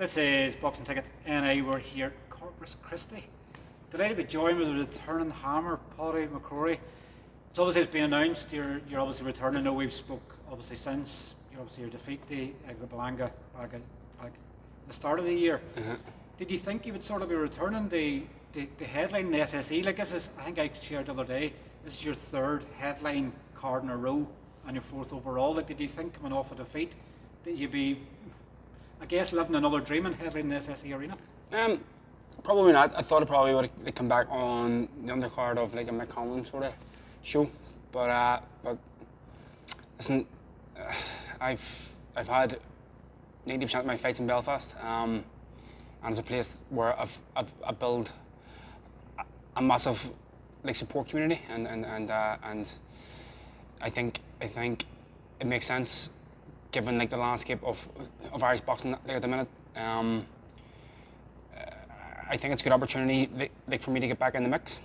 This is Boxing Tickets NI. We're here at Corpus Christi. Delighted to be joined with a returning hammer, Padraig McCrory. It's obviously been announced you're obviously returning. I know we've spoke obviously since your defeat to Edgar Berlanga back at the start of the year. Did you think you would sort of be returning the headline in the SSE? Like this is, I think I shared the other day, this is your third headline card in a row and your fourth overall. Like, did you think coming off a defeat that you'd be, I guess, living another dream and headlining the SSE arena? Probably not. I thought it probably would have come back on the undercard of like a Conlan sort of show, but listen, I've had 90% of my fights in Belfast, and it's a place where I've built a massive like support community, and I think it makes sense given like the landscape of Irish boxing like at the minute. I think it's a good opportunity like for me to get back in the mix.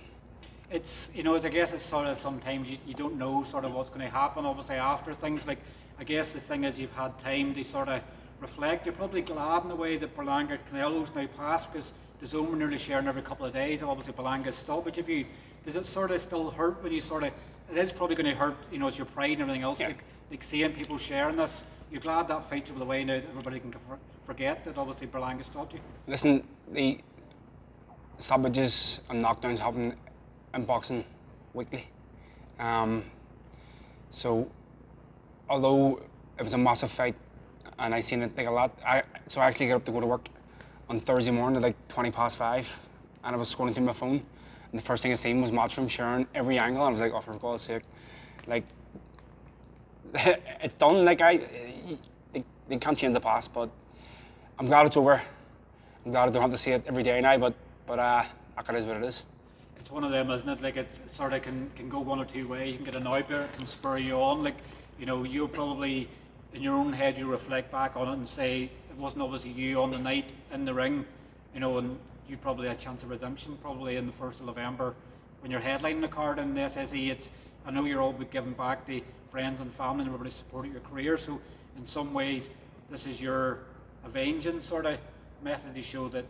It's, I guess it's sort of sometimes you don't know sort of what's going to happen obviously after things. Like, I guess the thing is you've had time to sort of reflect. You're probably glad in the way that Berlanga Canelo's now passed, because dazn were nearly sharing every couple of days. Obviously Berlanga's stoppage. Does it sort of still hurt when you sort of, it is probably going to hurt, it's your pride and everything else, like seeing people sharing this. You're glad that fight's over the way now, everybody can forget that obviously Berlanga stopped you? Listen, the stoppages and knockdowns happen in boxing weekly. So although it was a massive fight and I seen it like a lot, so I actually got up to go to work on Thursday morning at like 5:20 and I was scrolling through my phone and the first thing I seen was matchroom sharing every angle and I was like, oh, for God's sake, like it's done. Like they can't change the past, but I'm glad it's over. I'm glad I don't have to see it every day now, but it is what it is. It's one of them, isn't it? Like, it sort of can go one or two ways. You can get annoyed by it, it can spur you on. Like, you'll probably, in your own head, you reflect back on it and say, it wasn't obviously you on the night in the ring, and you've probably had a chance of redemption probably in the 1st of November when you're headlining the card in the SSE. I know you're all giving back to friends and family and everybody supported your career, so in some ways, this is your avenging sort of method to show that it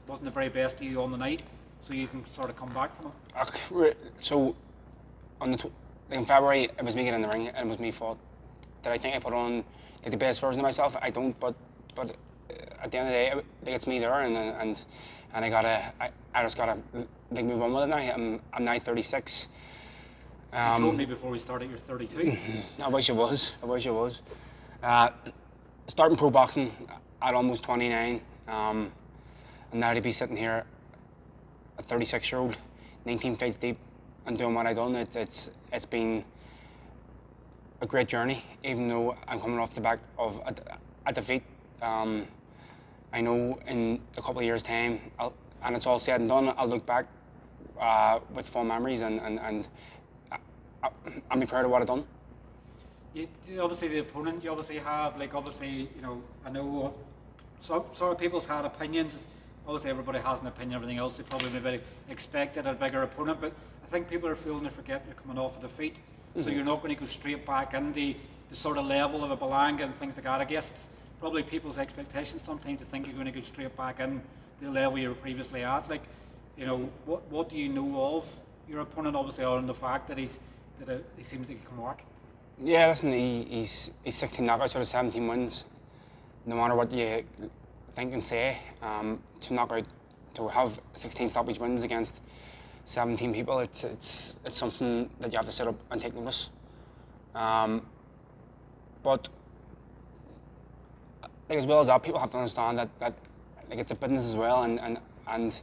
wasn't the very best of you on the night, so you can sort of come back from it. So, in February, it was me getting in the ring and it was me fault. Did I think I put on like the best version of myself? I don't, but at the end of the day, it's me there, and I just gotta like move on with it now. I'm now 36. You told me before we started you're 32. I wish I was. Starting pro boxing at almost 29, and now to be sitting here, a 36-year-old, 19 fights deep, and doing what I've done, it's been a great journey, even though I'm coming off the back of a defeat. I know in a couple of years' time, and it's all said and done, I'll look back with fond memories and I'll be proud of what I've done. Obviously the opponent, you obviously have, like, obviously, I know sort of people's had opinions. Obviously everybody has an opinion, everything else. They probably maybe expected a bigger opponent, but I think people are feeling they forget you're coming off a defeat. So you're not going to go straight back into the sort of level of a Berlanga and things like that. I guess it's probably people's expectations sometimes to think you're going to go straight back in the level you were previously at. Like, what do you know of your opponent, obviously, other than the fact that he seems like he can work? Yeah, listen, he's 16 knockouts out of 17 wins. No matter what you think and say, to have 16 stoppage wins against 17 people, it's something that you have to sit up and take notice. But like, as well as that, people have to understand that like, it's a business as well, and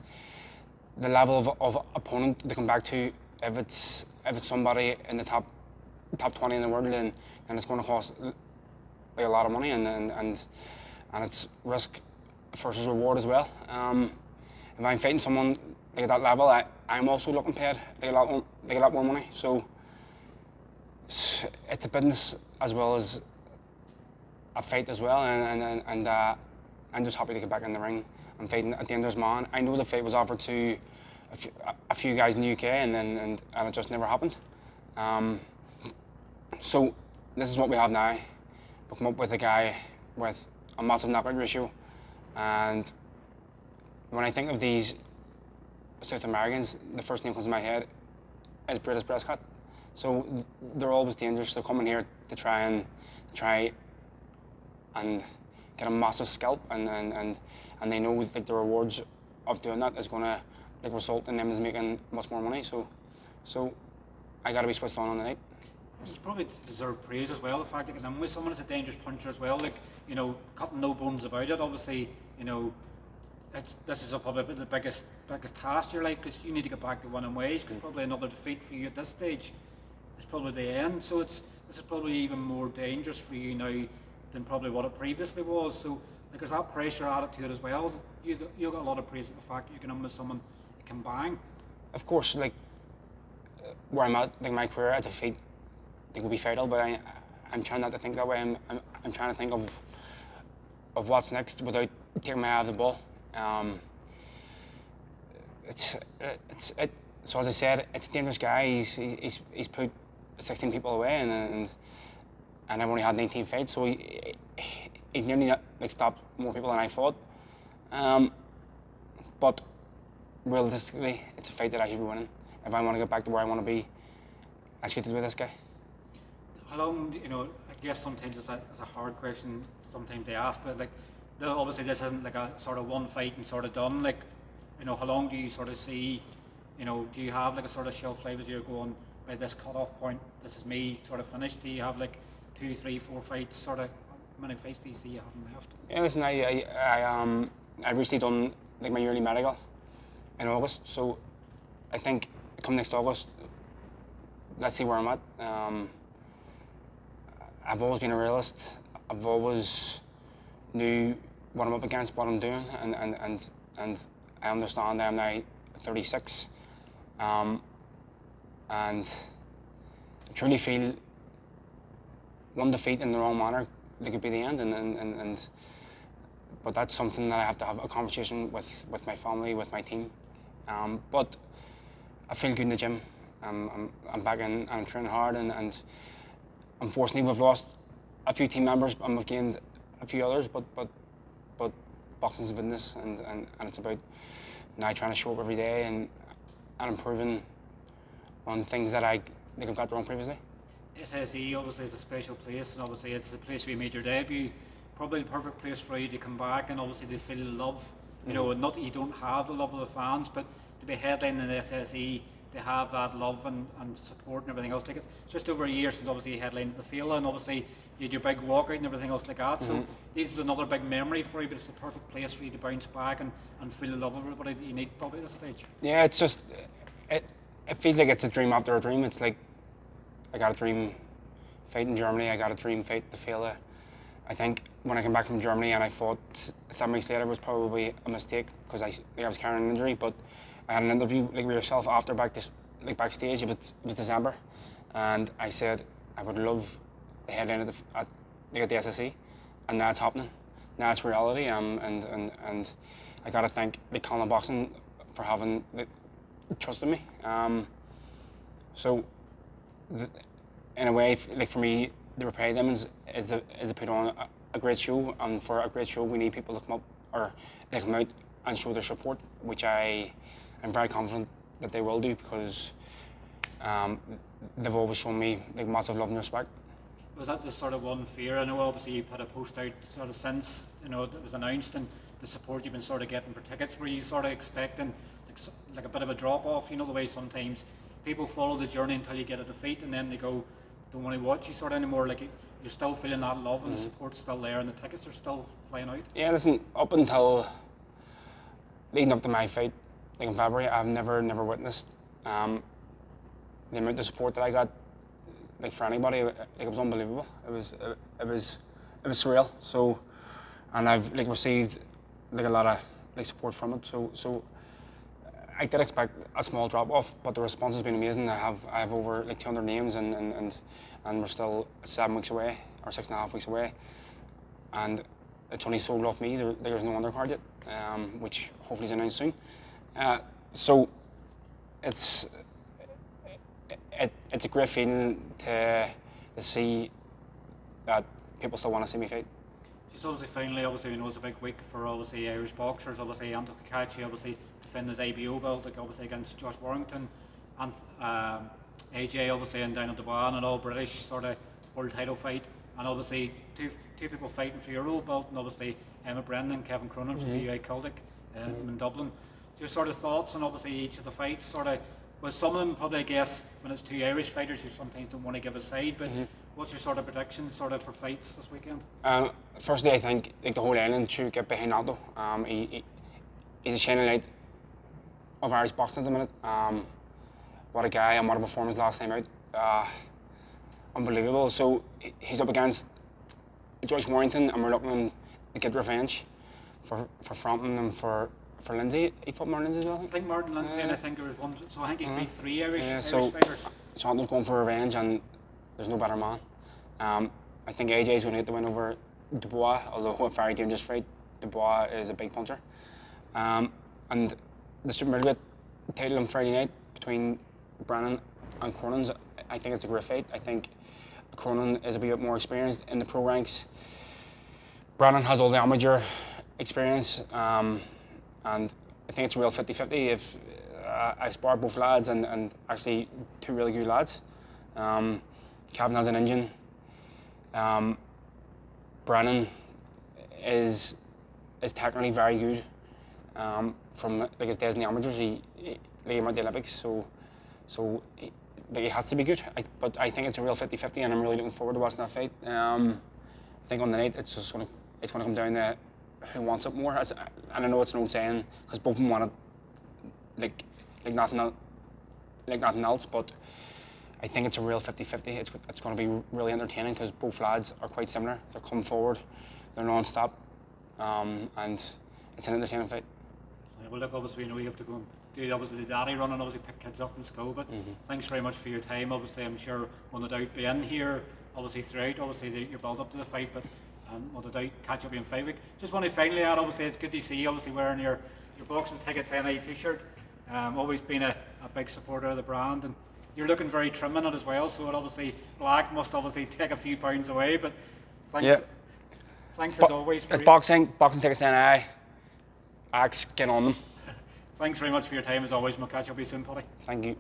the level of opponent to come back to, if it's somebody in the top 20 in the world, then it's going to cost like a lot of money, and it's risk versus reward as well. If I'm fighting someone like at that level, I'm also looking paid like a lot more money. So it's a business as well as a fight as well, and I'm just happy to get back in the ring. I'm fighting at the end of this man. I know the fight was offered to a few guys in the UK, and it just never happened. So this is what we have now. We come up with a guy with a massive knockout ratio, And when I think of these South Americans, the first name comes to my head is British Prescott. So they're always dangerous. They're coming here to try and get a massive scalp, and they know like the rewards of doing that is going to like result in them as making much more money. So I got to be switched on the night. You probably deserve praise as well, the fact that I'm with someone that's a dangerous puncher as well, like, you know, cutting no bones about it. Obviously, you know, this is probably the biggest task of your life, because you need to get back to winning ways, because probably another defeat for you at this stage is probably the end. So this is probably even more dangerous for you now than probably what it previously was. So like, there's that pressure added to it as well. You got a lot of praise for the fact that you can in with someone that can bang. Of course, like where I'm at, like my career, a defeat it would be fatal, but I'm trying not to think that way. I'm trying to think of what's next without taking my eye off the ball. So as I said, it's a dangerous guy. He's put 16 people away, and I've only had 19 fights, so he nearly like stopped more people than I thought. But realistically, it's a fight that I should be winning. If I want to get back to where I want to be, I should deal with this guy. How long, you know, I guess sometimes it's a hard question sometimes to ask, but like, obviously this isn't like a sort of one fight and sort of done. Like, you know, how long do you sort of see, you know, do you have like a sort of shelf life as you're going by this cut-off point, this is me sort of finished? Do you have like 2, 3, 4 fights sort of, how many fights do you see you haven't left? Yeah, listen, I recently done like my yearly medical in August, so I think come next August, let's see where I'm at. I've always been a realist. I've always knew what I'm up against, what I'm doing, and I understand I'm now 36, and I truly feel one defeat in the wrong manner, that could be the end, but that's something that I have to have a conversation with my family, with my team. But I feel good in the gym. I'm back in and I'm training hard, and unfortunately we've lost a few team members and we've gained a few others, but boxing's a business, and it's about now trying to show up every day and improving on things that I think I've got wrong previously. SSE obviously is a special place, and obviously it's the place where you made your debut. Probably the perfect place for you to come back and obviously to feel love. You know, not that you don't have the love of the fans, but to be headlining in the SSE, to have that love and support and everything else. Like, it's just over a year since obviously you headlined at the Fela, and obviously you had your big walkout and everything else like that. So this is another big memory for you, but it's the perfect place for you to bounce back and feel the love of everybody that you need probably at this stage. Yeah, it's just, it feels like it's a dream after a dream. It's like, I got a dream fight in Germany, I got a dream fight at the Fela. I think when I came back from Germany and I fought 7 weeks later, it was probably a mistake, because I was carrying an injury, but I had an interview like with yourself after backstage. It was December, and I said I would love the headline at the SSE, and now it's happening. Now it's reality, and I gotta thank the Conlan Boxing for having trusted me. In a way, like for me, the repay them is to put on a great show, and for a great show, we need people to come up or they come out and show their support, which I'm very confident that they will do, because they've always shown me like massive love and respect. Was that the sort of one fear? I know obviously you put a post out sort of since, you know, it was announced, and the support you've been sort of getting for tickets. Were you sort of expecting like a bit of a drop off? You know, the way sometimes people follow the journey until you get a defeat, and then they go, don't want to watch you sort of anymore. Like, you're still feeling that love, and the support's still there, and the tickets are still flying out. Yeah, listen, up until leading up to my fight, like in February, I've never witnessed the amount of support that I got, like for anybody. Like, it was unbelievable. It was surreal. So, and I've like received like a lot of like support from it. So I did expect a small drop off, but the response has been amazing. I have over like 200 names, and we're still 7 weeks away, or 6.5 weeks away, and it's only sold off me. There's no undercard yet, which hopefully is announced soon. So it's a great feeling to see that people still want to see me fight. just obviously finally, obviously we know it's a big week for obviously Irish boxers. Obviously Anto Cacace obviously defend his IBO belt, like obviously against Josh Warrington, and AJ obviously and down at Dubois, and an all British sort of world title fight, and obviously two people fighting for your old belt, and obviously Emmet Brennan and Kevin Cronin from the UI Celtic in Dublin. Just sort of thoughts on obviously each of the fights, sort of. Well, some of them probably, I guess, when it's two Irish fighters, you sometimes don't want to give a side, but what's your sort of predictions sort of for fights this weekend? Firstly, I think like the whole island should get behind Anto. He's a shining light of Irish boxing at the minute. What a guy and what a performance last time out. Unbelievable. So he's up against Josh Warrington, and we're looking to get revenge for Frampton and for Lindsay. He fought Martin Lindsay as well, I think Martin Lindsay, and I think there was one, so I think he's beat three Irish so, fighters. So Anto's going for revenge, and there's no better man. I think AJ's going to get the win over Dubois, although a very dangerous fight. Dubois is a big puncher. And the super middleweight title on Friday night between Brennan and Cronin, I think it's a great fight. I think Cronin is a bit more experienced in the pro ranks. Brennan has all the amateur experience. And I think it's a real 50-50 if I spar both lads and actually two really good lads. Kevin has an engine. Brennan is technically very good. From like his days in the amateurs, he came out the Olympics, so he has to be good. But I think it's a real 50-50, and I'm really looking forward to watching that fight. I think on the night it's just gonna come down to who wants it more. And I know it's an old saying because both of them want it like nothing else. But I think it's a real 50-50. It's going to be really entertaining because both lads are quite similar. They're coming forward, they're non-stop, and it's an entertaining fight. Well, look, obviously, we know you have to go and do obviously the daddy run and obviously pick kids up from school. But thanks very much for your time. Obviously, I'm sure we'll no doubt be in here obviously throughout your build up to the fight, but. We'll no doubt catch up in fight week. Just want to finally add, obviously it's good to see you obviously wearing your boxing tickets NI t-shirt. Always been a big supporter of the brand, and you're looking very trim in it as well, so it obviously black must obviously take a few pounds away, but thanks as always for it's boxing tickets NI. Axe, get on them. Thanks very much for your time as always. We'll catch up with you soon, Paddy. Thank you.